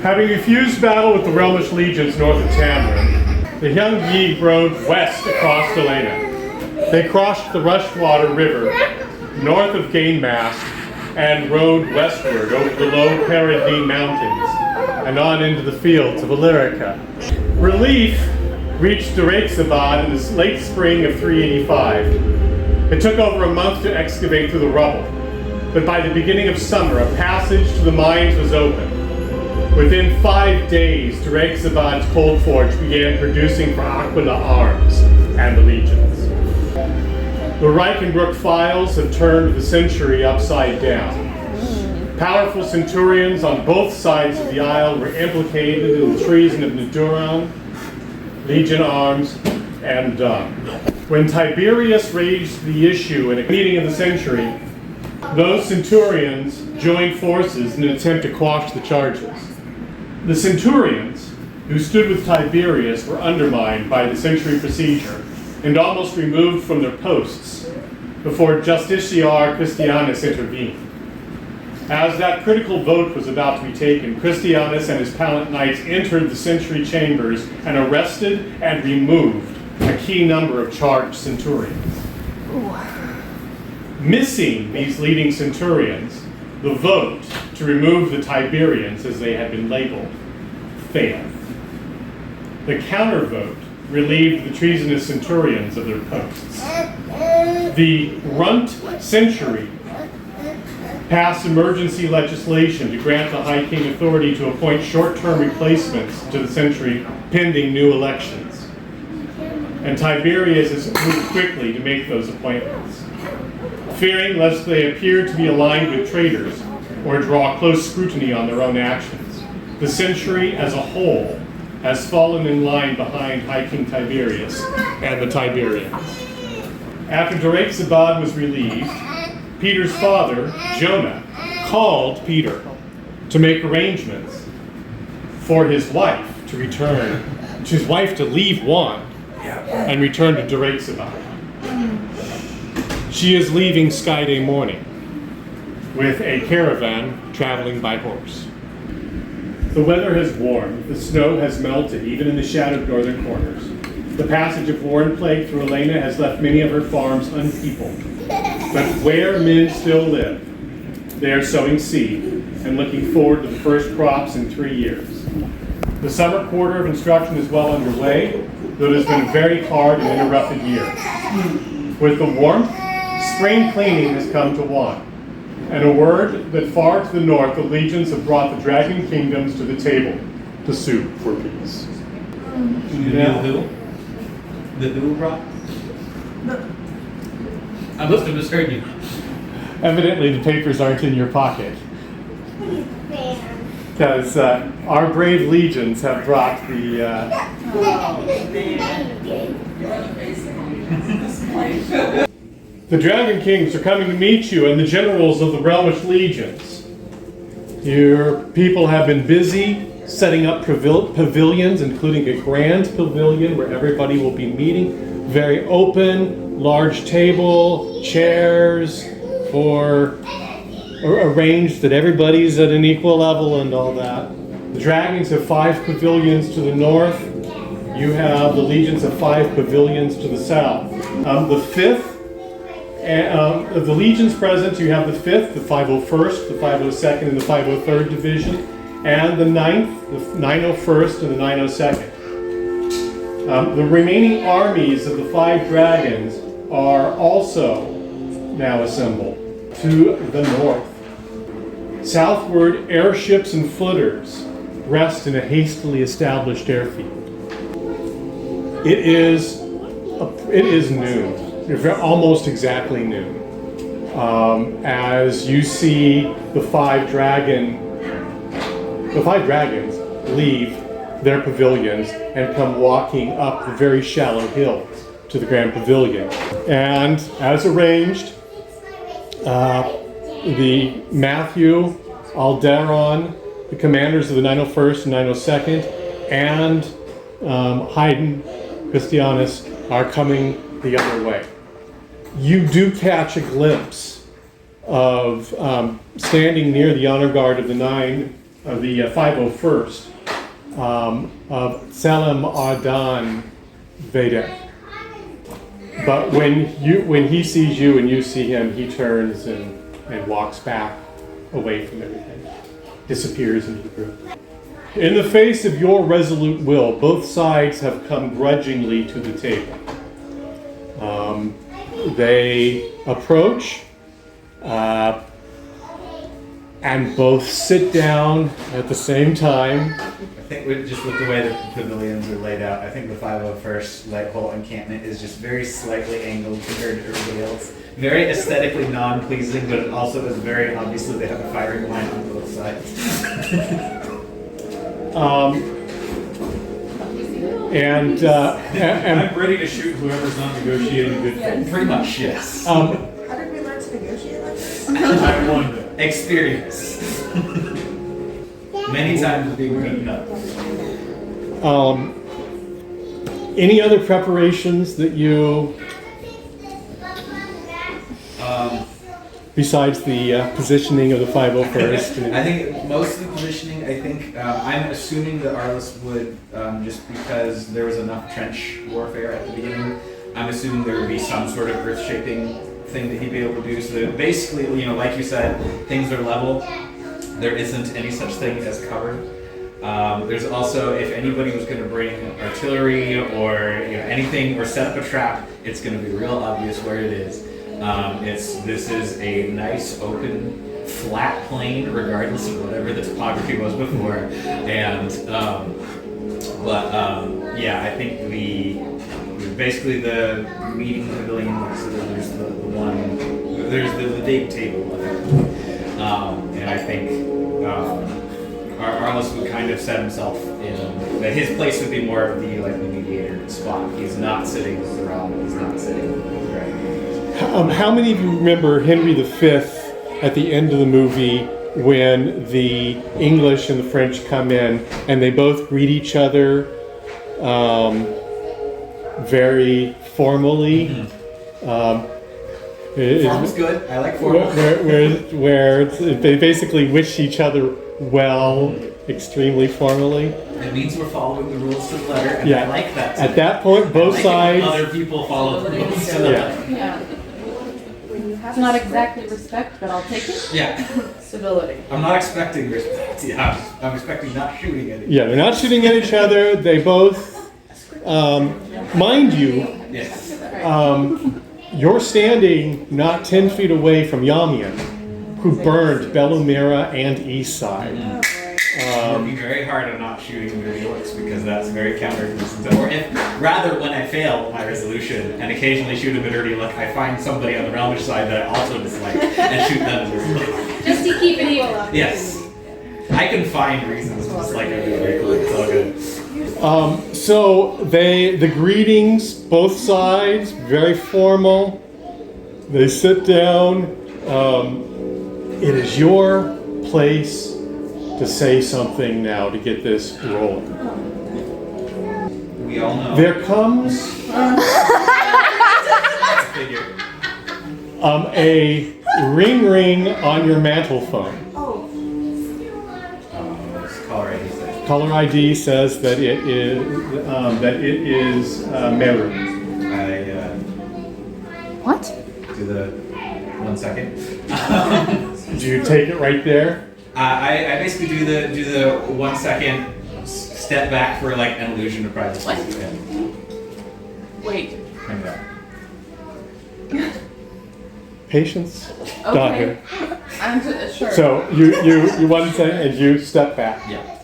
Having refused battle with the Realmish legions north of Tamarin, the young Yi rode west across Delena. They crossed the Rushwater River north of Gainmast and rode westward over the low Paradine Mountains and on into the fields of Illyrica. Relief reached Dragons in the late spring of 385. It took over a month to excavate through the rubble, but by the beginning of summer, a passage to the mines was open. Within 5 days, Dragons Cold Forge began producing for Aquila arms and the legions. The Reichenbrook files have turned the century upside down. Powerful centurions on both sides of the aisle were implicated in the treason of Niduron, Legion arms, and Dung. When Tiberius raised the issue in a meeting of the century, those centurions joined forces in an attempt to quash the charges. The centurions, who stood with Tiberius, were undermined by the century procedure and almost removed from their posts before Justiciar Christianus intervened. As that critical vote was about to be taken, Christianus and his Palant Knights entered the century chambers and arrested and removed a key number of charged centurions. Ooh. Missing these leading centurions, the vote to remove the Tiberians, as they had been labeled, failed. The counter vote relieved the treasonous centurions of their posts. The runt century passed emergency legislation to grant the High King authority to appoint short-term replacements to the century pending new elections. And Tiberius has moved quickly to make those appointments. Fearing lest they appear to be aligned with traitors or draw close scrutiny on their own actions, the century as a whole has fallen in line behind High King Tiberius and the Tiberians. After Dragons was relieved, Peter's father, Jonah, called Peter to make arrangements for his wife to leave Wand and return to Dragons. She is leaving Skyday morning with a caravan traveling by horse. The weather has warmed, the snow has melted, even in the shadowed northern corners. The passage of war and plague through Elena has left many of her farms unpeopled. But where men still live, they are sowing seed and looking forward to the first crops in 3 years. The summer quarter of instruction is well underway, though it has been a very hard and interrupted year. With the warmth, spring cleaning has come to Wand, and a word that far to the north the legions have brought the dragon kingdoms to the table to sue for peace. You know who? The who brought? I must have misheard you. Evidently the papers aren't in your pocket. Because our brave legions have brought the... The Dragon Kings are coming to meet you and the generals of the Realmish legions. Your people have been busy setting up pavilions, including a grand pavilion where everybody will be meeting. Very open, large table, chairs arranged that everybody's at an equal level and all that. The dragons have 5 pavilions to the north. You have the legions of 5 pavilions to the south. The 5th, of the legions present, you have the 5th, the 501st, the 502nd, and the 503rd Division, and the 9th, the 901st, and the 902nd. The remaining armies of the 5 dragons are also now assembled to the north. Southward, airships and footers rest in a hastily established airfield. It is noon, almost exactly noon, as you see the 5 dragons leave their pavilions and come walking up the very shallow hill to the Grand Pavilion. And as arranged, the Matthew, Alderon, the commanders of the 901st and 902nd, and Haydn, Christianus, are coming the other way. You do catch a glimpse of, standing near the honor guard of the 9 the 501st of Salam Ardan Veda. But when he sees you and you see him, he turns and walks back away from everything, disappears into the group. In the face of your resolute will, both sides have come grudgingly to the table. They approach and both sit down at the same time. I think just with the way the pavilions are laid out, I think the 501st Light Hole encampment is just very slightly angled compared to everybody else. Very aesthetically non-pleasing, but it also is very obviously they have a firing line on both sides. And I'm ready to shoot whoever's not negotiating good faith. Pretty much, yes. How did we learn to negotiate like this? I wonder. Experience. Many times being beaten up. any other preparations that you, besides the positioning of the 501st? I think most of the positioning, I'm assuming that Arlis would, just because there was enough trench warfare at the beginning, I'm assuming there would be some sort of earth-shaping thing that he'd be able to do. So that basically, like you said, things are level. There isn't any such thing as cover. There's also, if anybody was going to bring artillery or anything or set up a trap, it's going to be real obvious where it is. This is a nice open flat plain, regardless of whatever the topography was before. And yeah, I think basically the meeting pavilion. So there's there's the big table of it, and I think Arlis would kind of set himself in that his place would be more of the mediator spot. He's not sitting with the realm. He's not sitting with the dragon. How many of you remember Henry V at the end of the movie when the English and the French come in and they both greet each other very formally? Form's good. I like formal. Where they basically wish each other well, extremely formally. It means we're following the rules to the letter, and Yeah. I like that. At that point, both I like sides. Other people follow the rules to the letter. Yeah. It's not exactly respect, but I'll take it. Yeah. Civility. I'm not expecting respect. Yeah, I'm expecting not shooting at it. Yeah, they're not shooting at each other. They both, mind you, Yes. you're standing not 10 feet away from Yamian, who burned Bellumira and Eastside. I'm working very hard on not shooting the Helix because that's very counter-consistent. Or rather, when I fail my resolution and occasionally shoot a dirty look, I find somebody on the Realmish side that I also dislike and shoot them as a result. Just to keep it even. Yes. I can find reasons to dislike everybody. It's all good. So the greetings, both sides, very formal. They sit down. It is your place to say something now to get this rolling. We all know. There comes Figure. a ring on your mantle phone. Caller ID says. Caller ID says that it is Meru. What? Do the 1 second. Do you take it right there? I basically do the 1 second step back for an illusion of privacy. What? And Wait. hang back. Patience. Okay. I'm sure. So you 1 second and you step back. Yeah.